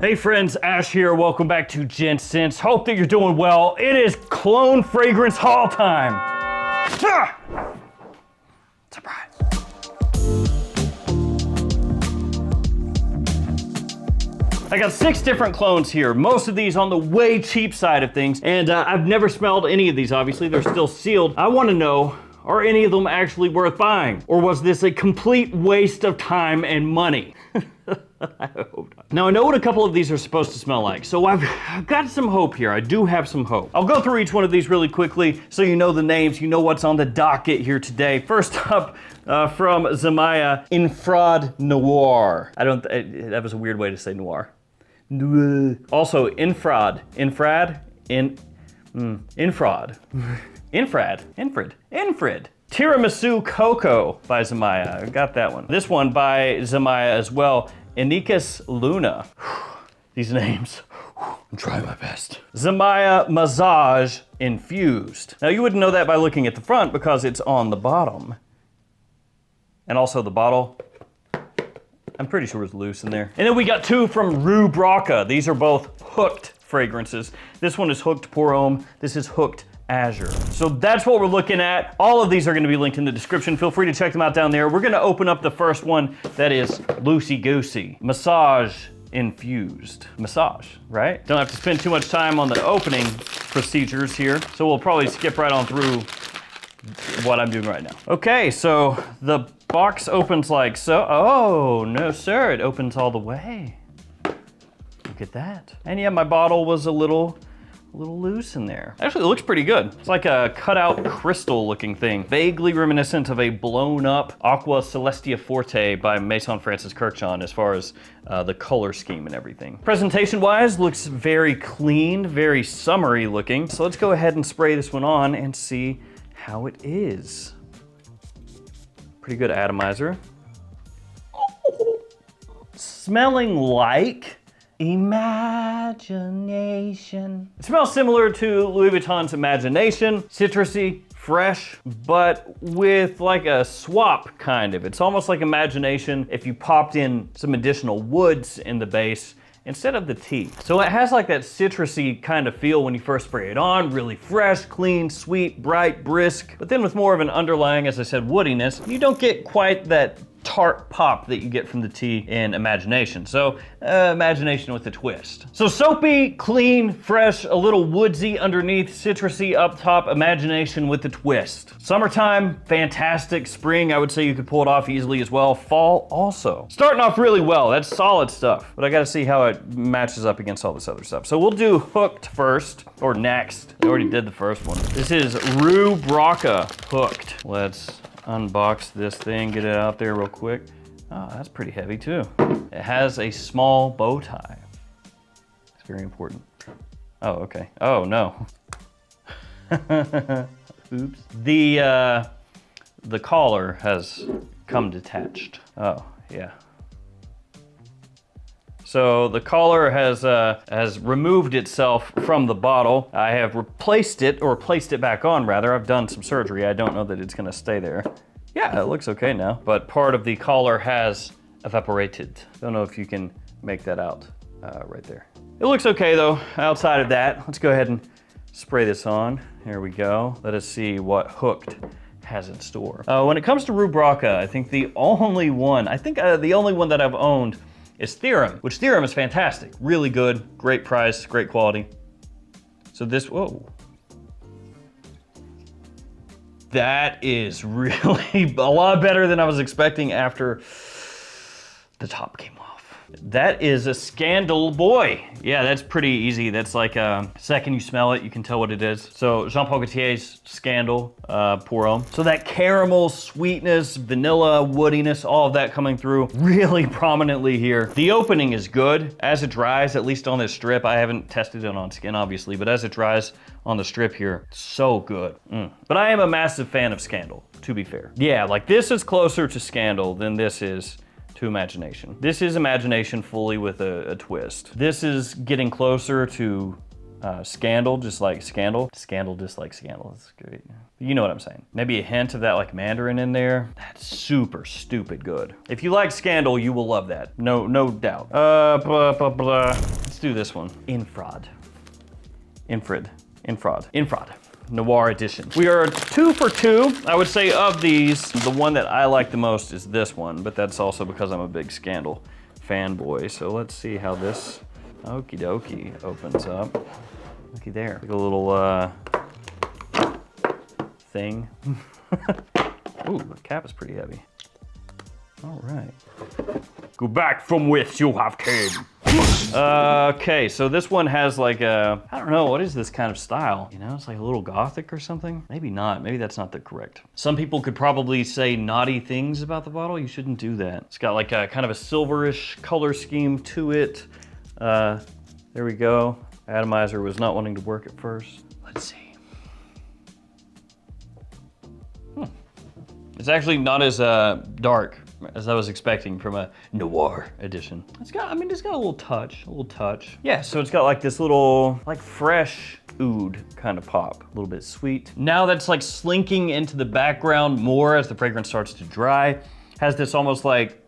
Hey friends, Ash here. Welcome back to Gents. Hope that you're doing well. It is clone fragrance haul time. Ah! Surprise. I got 6 different clones here. Most of these on the way cheap side of things. And I've never smelled any of these, obviously. They're still sealed. I want to know, are any of them actually worth buying? Or was this a complete waste of time and money? I hope not. Now I know what a couple of these are supposed to smell like, so I've got some hope here. I do have some hope. I'll go through each one of these really quickly so you know the names, you know what's on the docket here today. First up, from Zamaya, Infrared Noir. That was a weird way to say noir. Also, Infrared. Tiramisu Cocoa by Zamaya. I got that one. This one by Zamaya as well. Inikas Luna. These names. I'm trying my best. Zamaya Massage Infused. Now you wouldn't know that by looking at the front because it's on the bottom. And also the bottle, I'm pretty sure it's loose in there. And then we got 2 from Rue Braca. These are both hooked fragrances. This one is hooked Pour Homme. This is hooked Azure. So that's what we're looking at. All of these are gonna be linked in the description. Feel free to check them out down there. We're gonna open up the first one that is Loosey Goosey. Massage Infused. Massage, right? Don't have to spend too much time on the opening procedures here. So we'll probably skip right on through what I'm doing right now. Okay, so the box opens like so. Oh, no sir, it opens all the way. Look at that. And yeah, my bottle was a little loose in there. Actually, it looks pretty good. It's like a cutout crystal looking thing. Vaguely reminiscent of a blown up Aqua Celestia Forte by Maison Francis Kurkdjian as far as the color scheme and everything. Presentation wise, looks very clean, very summery looking. So let's go ahead and spray this one on and see how it is. Pretty good atomizer. Smelling like Imagination. It smells similar to Louis Vuitton's Imagination, citrusy, fresh, but with like a swap kind of. It's almost like Imagination if you popped in some additional woods in the base instead of the tea. So it has like that citrusy kind of feel when you first spray it on, really fresh, clean, sweet, bright, brisk, but then with more of an underlying, as I said, woodiness. You don't get quite that tart pop that you get from the tea in Imagination. So Imagination with a twist. So soapy, clean, fresh, a little woodsy underneath, citrusy up top, Imagination with a twist. Summertime, fantastic. Spring, I would say you could pull it off easily as well. Fall also. Starting off really well, that's solid stuff, but I gotta see how it matches up against all this other stuff. So we'll do Hooked first, or next. I already did the first one. This is Rue Braca Hooked. Let's unbox this thing, get it out there real quick. Oh, that's pretty heavy too. It has a small bow tie. It's very important. Oh, okay. Oh no. Oops. The collar has come detached. Oh, yeah. So the collar has removed itself from the bottle. I have replaced it, or placed it back on rather. I've done some surgery. I don't know that it's gonna stay there. Yeah, it looks okay now, but part of the collar has evaporated. Don't know if you can make that out right there. It looks okay though, outside of that. Let's go ahead and spray this on. Here we go. Let us see what Hooked has in store. When it comes to Rue Braca, I think the only one that I've owned is Theorem, which Theorem is fantastic. Really good, great price, great quality. So this, whoa. That is really a lot better than I was expecting after the top came off. That is a Scandal Boy. Yeah, that's pretty easy. That's like second you smell it, you can tell what it is. So Jean Paul Gaultier's Scandal Pour Homme. So that caramel sweetness, vanilla woodiness, all of that coming through really prominently here. The opening is good. As it dries, at least on this strip, I haven't tested it on skin obviously, but as it dries on the strip here, so good. But I am a massive fan of Scandal, to be fair. Yeah, like this is closer to Scandal than this is to Imagination. This is Imagination fully with a twist. This is getting closer to Scandal, just like Scandal. Scandal, just like Scandal. That's great. You know what I'm saying. Maybe a hint of that like Mandarin in there. That's super stupid good. If you like Scandal, you will love that. No doubt. Blah, blah, blah. Let's do this one. Infraud. Noir edition. We are 2 for 2. I would say of these, the one that I like the most is this one, but that's also because I'm a big Scandal fanboy. So let's see how this okie dokie opens up. Looky there, like a little thing. Ooh, the cap is pretty heavy. All right. Go back from whence you have came. Okay, so this one has like a, I don't know, what is this kind of style? You know, it's like a little gothic or something? Maybe not, maybe that's not the correct. Some people could probably say naughty things about the bottle. You shouldn't do that. It's got like a kind of a silverish color scheme to it. There we go. Atomizer was not wanting to work at first. Let's see. It's actually not as dark as I was expecting from a noir edition. It's got, I mean, it's got a little touch. Yeah, so it's got like this little, like fresh oud kind of pop, a little bit sweet. Now that's like slinking into the background more as the fragrance starts to dry. Has this almost like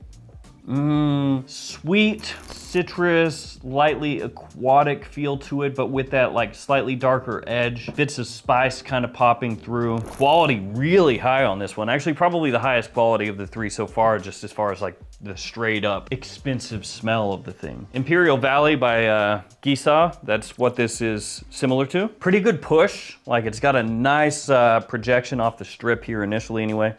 sweet, citrus, lightly aquatic feel to it, but with that like slightly darker edge. Bits of spice kind of popping through. Quality really high on this one. Actually, probably the highest quality of the 3 so far, just as far as like the straight up expensive smell of the thing. Imperial Valley by Gisa, that's what this is similar to. Pretty good push. Like it's got a nice projection off the strip here initially anyway.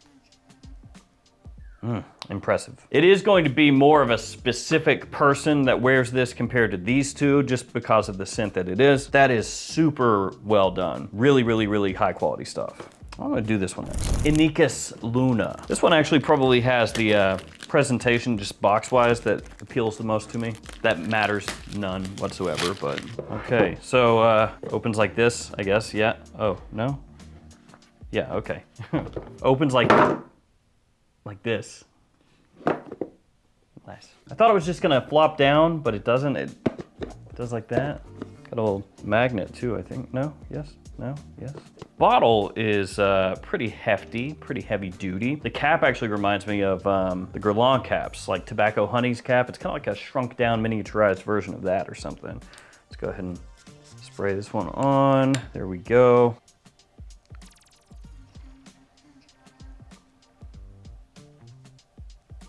Impressive. It is going to be more of a specific person that wears this compared to these two, just because of the scent that it is. That is super well done. Really high quality stuff. I'm gonna do this one next. Inicus Luna. This one actually probably has the presentation, just box-wise, that appeals the most to me. That matters none whatsoever, but okay. So opens like this, I guess, yeah. Oh, no? Yeah, okay. Opens like this. Nice. I thought it was just gonna flop down, but it doesn't. It does like that. Got a little magnet too, I think. No? Yes? No? Yes? Bottle is pretty hefty, pretty heavy duty. The cap actually reminds me of the Guerlain caps, like Tobacco Honey's cap. It's kind of like a shrunk down miniaturized version of that or something. Let's go ahead and spray this one on. There we go.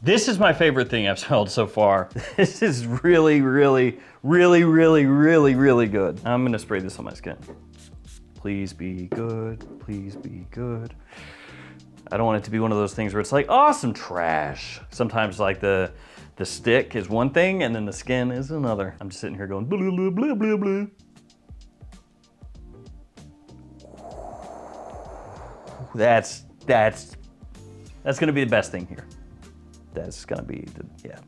This is my favorite thing I've smelled so far. This is really good. I'm gonna spray this on my skin. Please be good, please be good. I don't want it to be one of those things where it's like, awesome trash. Sometimes like the stick is one thing and then the skin is another. I'm just sitting here going, blah, blah, blah, blah, blah. That's gonna be the best thing here. That's gonna be the, yeah.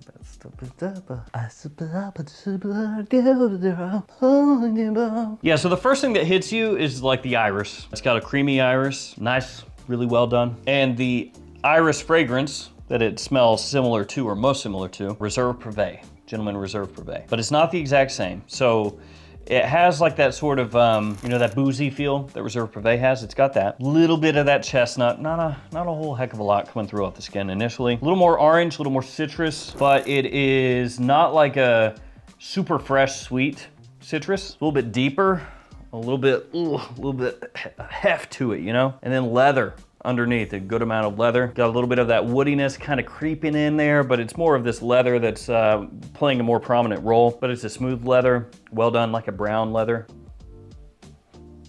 Yeah, so the first thing that hits you is like the iris. It's got a creamy iris, nice, really well done. And the iris fragrance that it smells similar to, or most similar to, Reserve Privé, Gentleman Reserve Privé. But it's not the exact same. So it has like that sort of, you know, that boozy feel that Reserve Privé has. It's got that. Little bit of that chestnut, not a whole heck of a lot coming through off the skin initially. A little more orange, a little more citrus, but it is not like a super fresh, sweet citrus. A little bit deeper, a little bit heft to it, you know? And then leather underneath, a good amount of leather. Got a little bit of that woodiness kind of creeping in there, but it's more of this leather that's playing a more prominent role, but it's a smooth leather, well done, like a brown leather.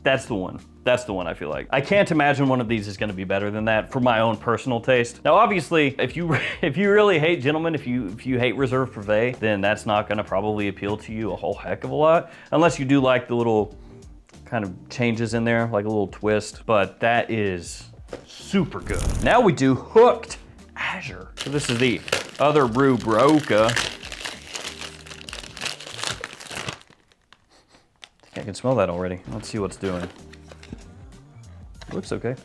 That's the one. That's the one I feel like. I can't imagine one of these is gonna be better than that for my own personal taste. Now, obviously, if you really hate Gentleman, if you hate Reserve Privé, then that's not gonna probably appeal to you a whole heck of a lot, unless you do like the little kind of changes in there, like a little twist, but that is super good. Now we do Hooked Azure. So this is the other Rue Broca. I can smell that already. Let's see what's doing. Looks okay.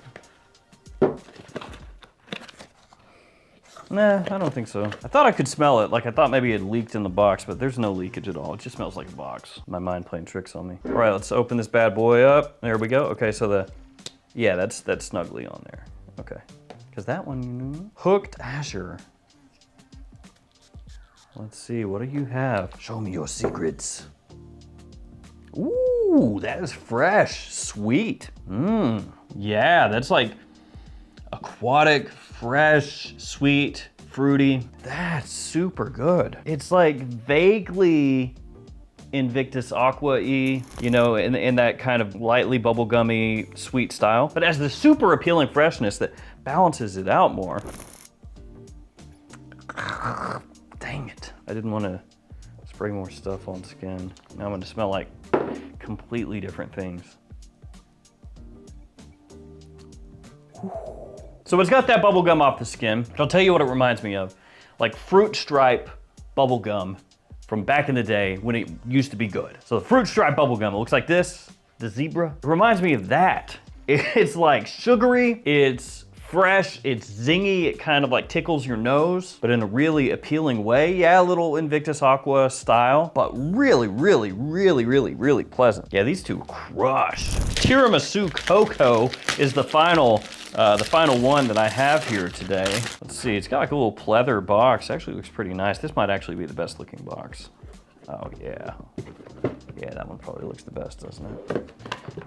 Nah, I don't think so. I thought I could smell it. Like I thought maybe it leaked in the box, but there's no leakage at all. It just smells like a box. My mind playing tricks on me. All right, let's open this bad boy up. There we go. Okay, so yeah, that's snugly on there. Okay, because that one, you know. Hooked Azure. Let's see, what do you have? Show me your secrets. Ooh, that is fresh, sweet. Yeah, that's like aquatic, fresh, sweet, fruity. That's super good. It's like vaguely Invictus Aqua-y, you know, in that kind of lightly bubblegummy, sweet style, but has the super appealing freshness that balances it out more. Dang it. I didn't want to spray more stuff on skin. Now I'm gonna smell like completely different things. So it's got that bubble gum off the skin. I'll tell you what it reminds me of. Like fruit stripe bubble gum from back in the day when it used to be good. So the fruit stripe bubble gum, it looks like this, the zebra. It reminds me of that. It's like sugary, it's fresh, it's zingy, it kind of like tickles your nose, but in a really appealing way. Yeah, a little Invictus Aqua style, but really, really, really, really, really pleasant. Yeah, these two crush. Tiramisu Cocoa is the final one that I have here today. Let's see, it's got like a little pleather box. Actually looks pretty nice. This might actually be the best looking box. Oh yeah. Yeah, that one probably looks the best, doesn't it?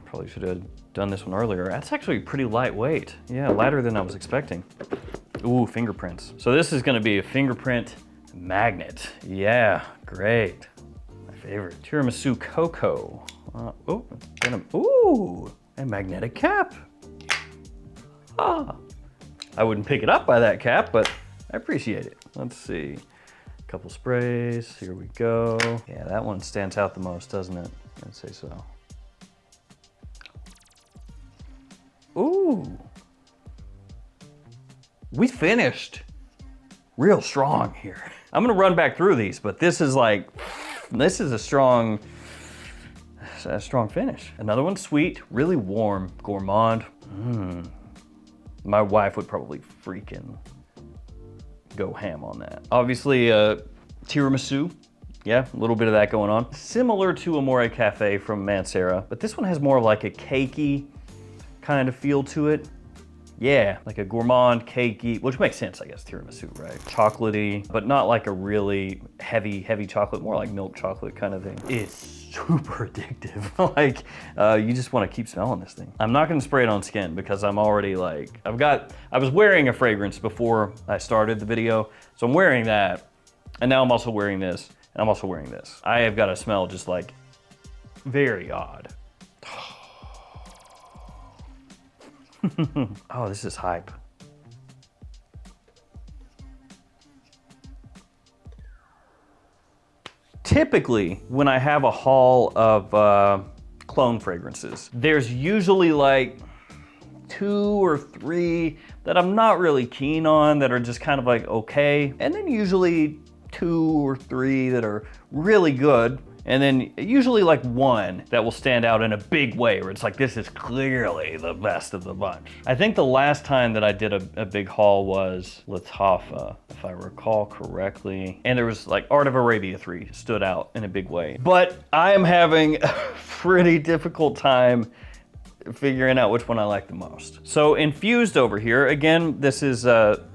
Probably should have done this one earlier. That's actually pretty lightweight. Yeah, lighter than I was expecting. Ooh, fingerprints. So this is gonna be a fingerprint magnet. Yeah, great. My favorite. Tiramisu Cocoa. Ooh, a magnetic cap. Ah, I wouldn't pick it up by that cap, but I appreciate it. Let's see. Couple sprays, here we go. Yeah, that one stands out the most, doesn't it? I'd say so. Ooh. We finished real strong here. I'm gonna run back through these, but this is a strong finish. Another one sweet, really warm, gourmand. My wife would probably freaking go ham on that. Obviously, tiramisu. Yeah, a little bit of that going on. Similar to Amore Cafe from Mancera, but this one has more of like a cakey kind of feel to it. Yeah, like a gourmand, cakey, which makes sense, I guess, tiramisu, right? Chocolatey, but not like a really heavy chocolate, more like milk chocolate kind of thing. It's super addictive. Like, you just want to keep smelling this thing. I'm not gonna spray it on skin because I'm already like, I was wearing a fragrance before I started the video, so I'm wearing that, and now I'm also wearing this, and I'm also wearing this. I have got a smell just like very odd. Oh, this is hype. Typically, when I have a haul of clone fragrances, there's usually like 2 or 3 that I'm not really keen on, that are just kind of like okay, and then usually 2 or 3 that are really good, and then usually like 1 that will stand out in a big way, where it's like, this is clearly the best of the bunch. I think the last time that I did a big haul was Latafa, if I recall correctly. And there was like Art of Arabia 3 stood out in a big way. But I am having a pretty difficult time figuring out which one I like the most. So Infused over here, again, this is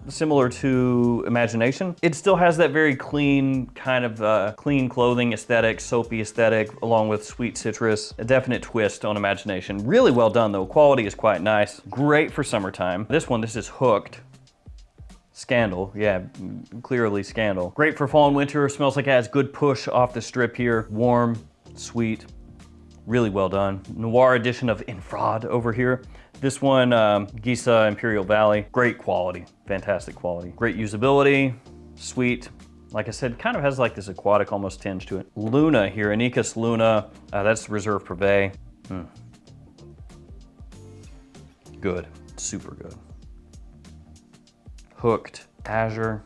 similar to Imagination. It still has that very clean, kind of clean clothing aesthetic, soapy aesthetic, along with sweet citrus. A definite twist on Imagination. Really well done though, quality is quite nice. Great for summertime. This is Hooked. Scandal, yeah, clearly Scandal. Great for fall and winter, smells like it has good push off the strip here. Warm, sweet. Really well done. Noir edition of Infrared over here. This one, Gisa Imperial Valley. Great quality, fantastic quality. Great usability, sweet. Like I said, kind of has like this aquatic almost tinge to it. Luna here, Anicus Luna. That's Reserve Privé. Good, super good. Hooked, Azure.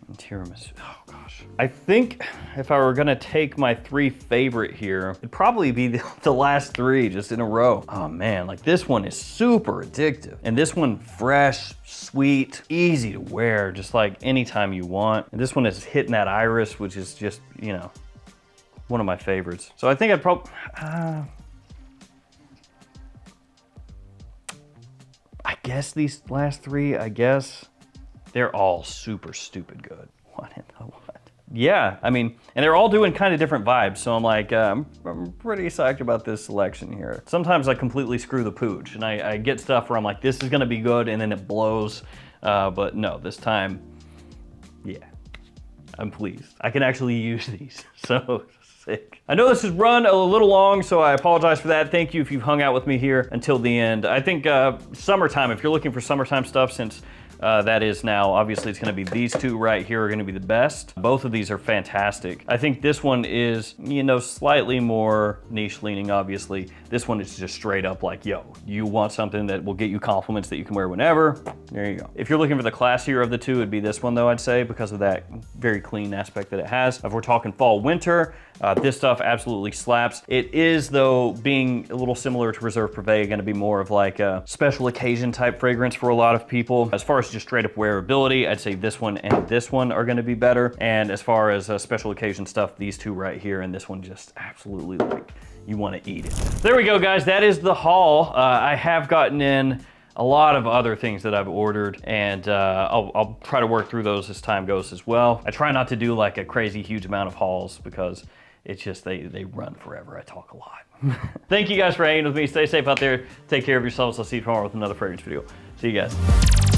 And Tiramisu, oh gosh. gosh. I think if I were gonna take my 3 favorite here, it'd probably be the last 3 just in a row. Oh man, like this one is super addictive. And this one fresh, sweet, easy to wear, just like anytime you want. And this one is hitting that iris, which is just, you know, one of my favorites. So I think I'd probably, I guess these last 3, I guess, they're all super stupid good. What in the what? Yeah, I mean, and they're all doing kind of different vibes, so I'm like, I'm pretty psyched about this selection here. Sometimes I completely screw the pooch, and I get stuff where I'm like, this is gonna be good, and then it blows, but no, this time, yeah, I'm pleased. I can actually use these, so sick. I know this has run a little long, so I apologize for that. Thank you if you've hung out with me here until the end. I think summertime, if you're looking for summertime stuff, since that is now, obviously it's gonna be these 2 right here are gonna be the best. Both of these are fantastic. I think this one is, you know, slightly more niche leaning, obviously. This one is just straight up like, yo, you want something that will get you compliments that you can wear whenever, there you go. If you're looking for the classier of the 2, it'd be this one though, I'd say, because of that very clean aspect that it has. If we're talking fall, winter, this stuff absolutely slaps. It is, though, being a little similar to Reserve Privé, gonna be more of like a special occasion type fragrance for a lot of people. As far as just straight up wearability, I'd say this one and this one are gonna be better. And as far as special occasion stuff, these 2 right here and this one just absolutely like, you wanna eat it. There we go, guys, that is the haul. I have gotten in a lot of other things that I've ordered, and I'll try to work through those as time goes as well. I try not to do like a crazy huge amount of hauls because it's just, they run forever. I talk a lot. Thank you guys for hanging with me. Stay safe out there. Take care of yourselves. I'll see you tomorrow with another fragrance video. See you guys.